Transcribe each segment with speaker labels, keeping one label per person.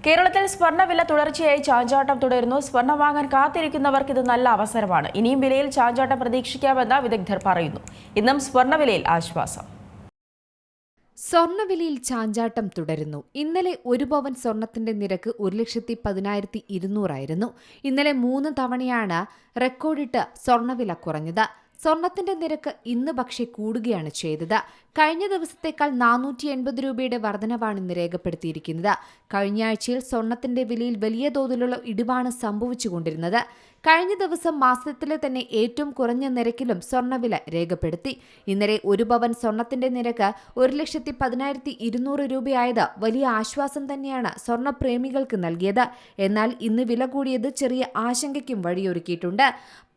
Speaker 1: കേരളത്തിൽ സ്വർണ്ണവില തുടർച്ചയായി ചാഞ്ചാട്ടം തുടരുന്നു. സ്വർണ്ണം വാങ്ങാൻ കാത്തിരിക്കുന്നവർക്ക് ഇത് നല്ല അവസരമാണ്. ഇനിയും വിലയിൽ ചാഞ്ചാട്ടം പ്രതീക്ഷിക്കാമെന്ന് വിദഗ്ധർ പറയുന്നു. ഇന്നും സ്വർണ്ണവിലയിൽ ആശ്വാസം.
Speaker 2: സ്വർണ്ണവിലയിൽ ചാഞ്ചാട്ടം തുടരുന്നു. ഇന്നലെ 1 പവൻ സ്വർണത്തിന്റെ നിരക്ക് 1,10,200 ആയിരുന്നു. ഇന്നലെ 3 തവണയാണ് റെക്കോർഡിട്ട് സ്വർണ്ണവില കുറഞ്ഞത്. സ്വർണത്തിന്റെ നിരക്ക് ഇന്ന് പക്ഷേ കൂടുകയാണ് ചെയ്തത്. കഴിഞ്ഞ ദിവസത്തേക്കാൾ 480 രൂപയുടെ വർധനവാണ് ഇന്ന് രേഖപ്പെടുത്തിയിരിക്കുന്നത്. കഴിഞ്ഞ ആഴ്ചയിൽ സ്വർണത്തിന്റെ വിലയിൽ വലിയ തോതിലുള്ള ഇടിവാണ് സംഭവിച്ചുകൊണ്ടിരുന്നത്. കഴിഞ്ഞ ദിവസം മാസത്തിലെ തന്നെ ഏറ്റവും കുറഞ്ഞ നിരക്കിലും സ്വർണ്ണവില രേഖപ്പെടുത്തി. ഇന്നലെ 1 പവൻ സ്വർണത്തിന്റെ നിരക്ക് 1,10,200 രൂപയായത് വലിയ ആശ്വാസം തന്നെയാണ് സ്വർണ്ണപ്രേമികൾക്ക് നൽകിയത്. എന്നാൽ ഇന്ന് വില കൂടിയത് ചെറിയ ആശങ്കയ്ക്കും വഴിയൊരുക്കിയിട്ടുണ്ട്.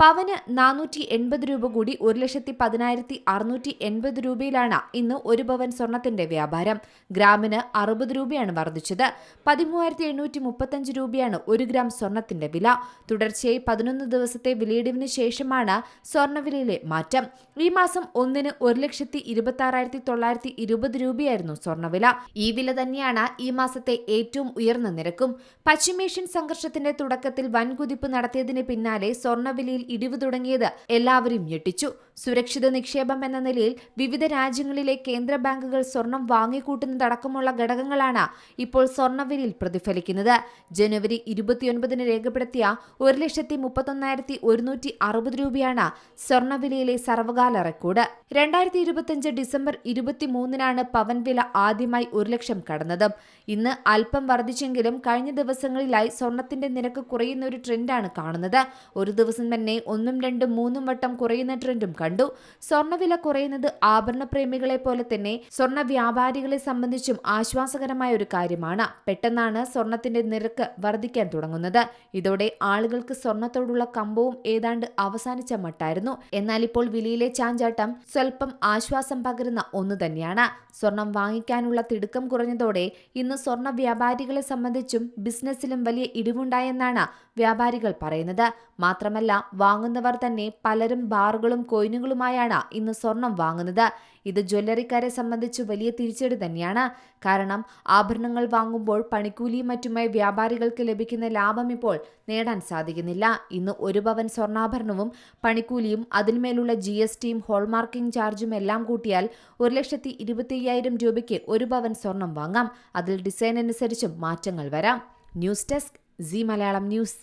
Speaker 2: പവന് 480 രൂപ കൂടി 1,10,680 രൂപയിലാണ് ഇന്ന് 1 പവൻ സ്വർണത്തിന്റെ വ്യാപാരം. ഗ്രാമിന് 60 രൂപയാണ് വർദ്ധിച്ചത്. 13,835 രൂപയാണ് 1 ഗ്രാം സ്വർണത്തിന്റെ വില. തുടർച്ചയായി 11 ദിവസത്തെ വിലയിടിവിന് ശേഷമാണ് സ്വർണ്ണവിലയിലെ മാറ്റം. ഈ മാസം 1-ന് 1,26,920 രൂപയായിരുന്നു സ്വർണ്ണവില. ഈ വില തന്നെയാണ് ഈ മാസത്തെ ഏറ്റവും ഉയർന്ന നിരക്കും. പശ്ചിമേഷ്യൻ സംഘർഷത്തിന്റെ തുടക്കത്തിൽ വൻകുതിപ്പ് നടത്തിയതിന് പിന്നാലെ സ്വർണ്ണവിലയിൽ ഇടിവ് തുടങ്ങിയത് എല്ലാവരും ഞെട്ടിച്ചു. സുരക്ഷിത നിക്ഷേപം എന്ന നിലയിൽ വിവിധ രാജ്യങ്ങളിലെ കേന്ദ്ര ബാങ്കുകൾ സ്വർണം വാങ്ങിക്കൂട്ടുന്നതടക്കമുള്ള ഘടകങ്ങളാണ് ഇപ്പോൾ സ്വർണ്ണവിലയിൽ പ്രതിഫലിക്കുന്നത്. ജനുവരി 29-ന് രേഖപ്പെടുത്തിയ 1,31,160 രൂപയാണ് സ്വർണ്ണവിലയിലെ സർവകാല റെക്കോർഡ്. 2025 ഡിസംബർ 23-നാണ് പവൻ വില ആദ്യമായി 1 ലക്ഷം കടന്നത്. ഇന്ന് അല്പം വർദ്ധിച്ചെങ്കിലും കഴിഞ്ഞ ദിവസങ്ങളിലായി സ്വർണത്തിന്റെ നിരക്ക് കുറയുന്ന ഒരു ട്രെൻഡാണ് കാണുന്നത്. ഒരു ദിവസം തന്നെ 1, 2, 3 വട്ടം കുറയുന്ന ട്രെൻഡും കണ്ടു. സ്വർണ്ണവില കുറയുന്നത് ആഭരണ പ്രേമികളെ പോലെ തന്നെ സ്വർണ്ണ വ്യാപാരികളെ സംബന്ധിച്ചും ആശ്വാസകരമായ ഒരു കാര്യമാണ്. പെട്ടെന്നാണ് സ്വർണത്തിന്റെ നിരക്ക് വർദ്ധിക്കാൻ തുടങ്ങുന്നത്. ഇതോടെ ആളുകൾക്ക് സ്വർണത്തോടുള്ള കമ്പവും ഏതാണ്ട് അവസാനിച്ച മട്ടായിരുന്നു. എന്നാൽ ഇപ്പോൾ വിലയിലെ ചാഞ്ചാട്ടം സ്വല്പം ആശ്വാസം പകരുന്ന ഒന്ന് തന്നെയാണ്. സ്വർണം വാങ്ങിക്കാനുള്ള തിടുക്കം കുറഞ്ഞതോടെ ഇന്ന് സ്വർണ്ണ വ്യാപാരികളെ സംബന്ധിച്ചും ബിസിനസ്സിലും വലിയ ഇടിവുണ്ടായെന്നാണ് വ്യാപാരികൾ പറയുന്നത്. മാത്രമല്ല, വാങ്ങുന്നവർ തന്നെ പലരും ബാറുകളും കോയിനുകളുമായാണ് ഇന്ന് സ്വർണം വാങ്ങുന്നത്. ഇത് ജ്വല്ലറിക്കാരെ സംബന്ധിച്ച് വലിയ തിരിച്ചടി തന്നെയാണ്. കാരണം ആഭരണങ്ങൾ വാങ്ങുമ്പോൾ പണിക്കൂലിയും മറ്റുമായി വ്യാപാരികൾക്ക് ലഭിക്കുന്ന ലാഭം ഇപ്പോൾ നേടാൻ സാധിക്കുന്നില്ല. ഇന്ന് 1 പവൻ സ്വർണ്ണാഭരണവും പണിക്കൂലിയും അതിന്മേലുള്ള GSTയും ഹോൾമാർക്കിംഗ് ചാർജും എല്ലാം കൂട്ടിയാൽ 1,25,000 രൂപയ്ക്ക് 1 പവൻ സ്വർണം വാങ്ങാം. അതിൽ ഡിസൈൻ അനുസരിച്ചും മാറ്റങ്ങൾ വരാം. News desk C Malayalam news.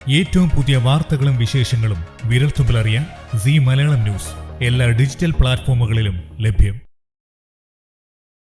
Speaker 3: ഏറ്റവും പുതിയ വാർത്തകളും വിശേഷങ്ങളും വിരൽത്തുമ്പിലറിയാൻ സി മലയാളം ന്യൂസ് എല്ലാ ഡിജിറ്റൽ പ്ലാറ്റ്ഫോമുകളിലും ലഭ്യം.